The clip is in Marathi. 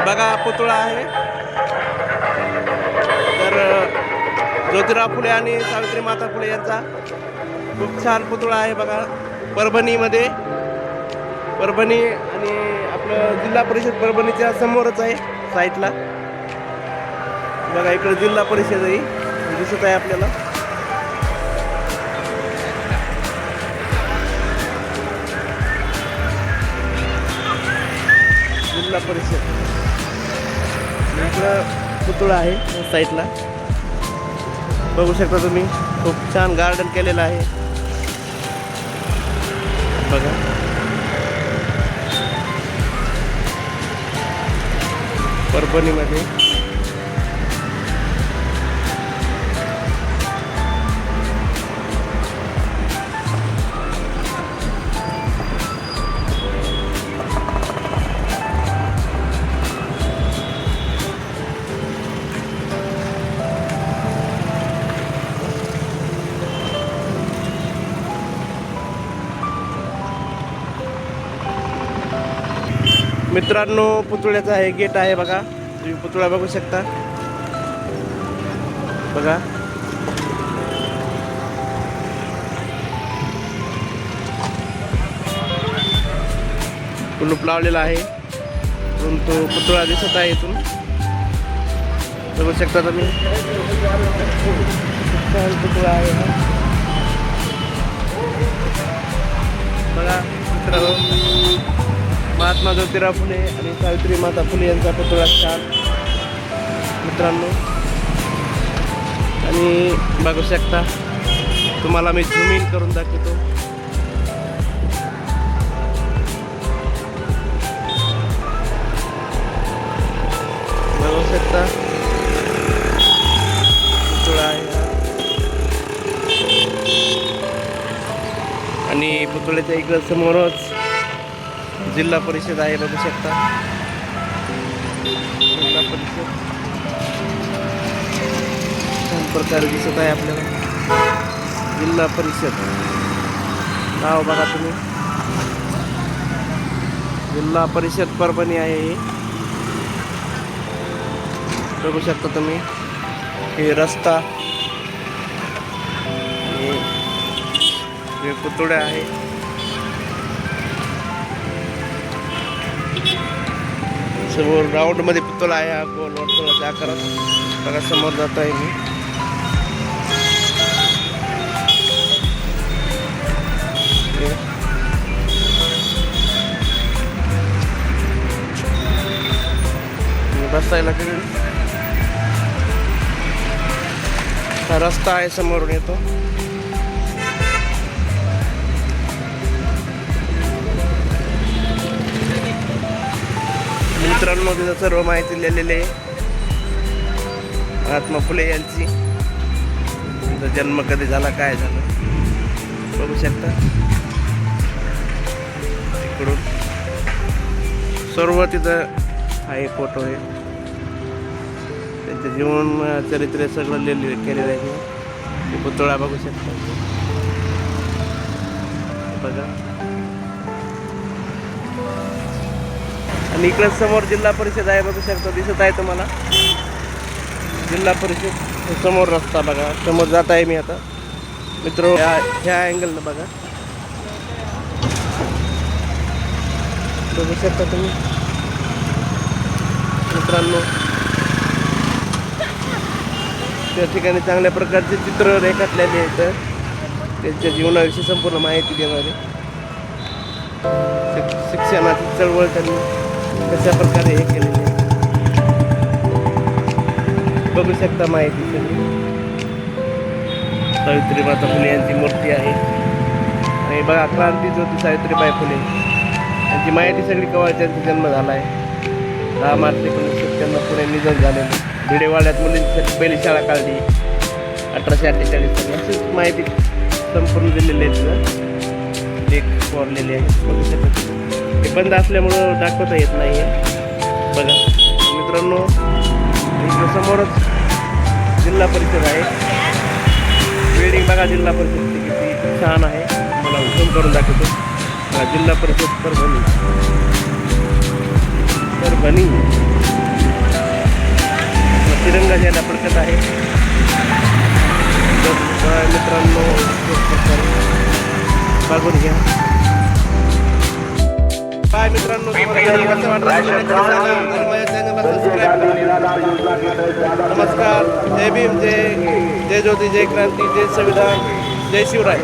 बघा पुतळा आहे. तर ज्योतिराव फुले आणि सावित्री माता फुले यांचा खूप छान पुतळा आहे बघा. परभणीमध्ये, परभणी आणि आपलं जिल्हा परिषद परभणीच्या समोरच आहे साईडला. बघा इकडे जिल्हा परिषदही दिसत आहे आपल्याला. जिल्हा परिषद इकडं पुतळा आहे साईडला. बघू शकता तुम्ही, खूप छान गार्डन केलेलं आहे बघा. परभणीमध्ये मित्रांनो पुतळ्याचा हे गेट आहे बघा. तुम्ही पुतळा बघू शकता बघा. कुलूप लावलेला आहे, तो पुतळा दिसत आहे इथून. बघू शकता तुम्ही, पुतळा आहे बघा मित्रांनो. महात्मा ज्योतिराव फुले आणि सावित्री माता फुले यांचा पुतळा छान मित्रांनो. आणि बघू शकता, तुम्हाला मी झूम इन करून दाखवतो. बघू शकता पुतळा आहे आणि पुतळ्याच्या इकडं समोरच जिल्हा परिषद आहे. बघू शकता जिल्हा परिषद छान प्रकारे दिसत आहे आपल्याला. जिल्हा परिषद नाव बघा तुम्ही, जिल्हा परिषद परभणी आहे हे. बघू शकता तुम्ही, हे रस्ता, हे पुतळे आहे. समोर राऊंड मध्ये पुतळा आहे हा, गोल वर्तुळाच्या आकारात बघा. समोर जात आहे मी. बसायला हा रस्ता आहे, समोरून येतो. मित्रांनो तिथं सर्व माहिती लिहिलेली आहे महात्मा फुले यांची. त्यांचा जन्म कधी झाला, काय झालं बघू शकता. तिकडून सर्व तिथं आहे, फोटो आहे, त्यांचे जीवन चरित्र सगळं लिहिलेलं केलेलं आहे. पुतळा बघू शकता बघा. आणि इकडे समोर जिल्हा परिषद आहे, बघू शकता, दिसत आहे तुम्हाला जिल्हा परिषद. समोर रस्ता बघा, समोर जात आहे मी आता मित्र. ह्या अँगलनं बघा, बघू शकता तुम्ही मित्रांनो. त्या ठिकाणी चांगल्या प्रकारचे चित्र रेखाटलेले आहेत, त्यांच्या जीवनाविषयी संपूर्ण माहिती देणारे. शिक्षणाची चळवळ त्यांनी कशा प्रकारे हे केलेली आहे बघू शकता माहिती सगळी. सावित्री माता फुले यांची मूर्ती आहे. आणि बघा, क्रांतीज्योती सावित्रीबाई फुले यांची माहिती सगळी कवा त्यांचा जन्म झाला आहे. 10 मार्च 1997 पुणे निधन झालेलं. भिडेवाड्यात मुलींसाठी पहिली शाळा काढली 1848 साली. अशीच माहिती संपूर्ण दिलेली आहे, लेख कोरलेले आहेत बघू शकता. हे बंद असल्यामुळं दाखवता येत नाही आहे बघा मित्रांनो. इकडं समोरच जिल्हा परिषद आहे. बिल्डिंग बघा जिल्हा परिषदची किती छान आहे. मला झूम करून दाखवतो. जिल्हा परिषद परभणी. तिरंगा झेंडा फडकत आहे. तर मित्रांनो बघून घ्या. बाय मित्रांनो, तुम्हाला कसं वाटलं आणि माझ्या चॅनलला सबस्क्राईब करा. नमस्कार. जय भीम, जय ज्योती, जय क्रांती, जय संविधान, जय शिवराय.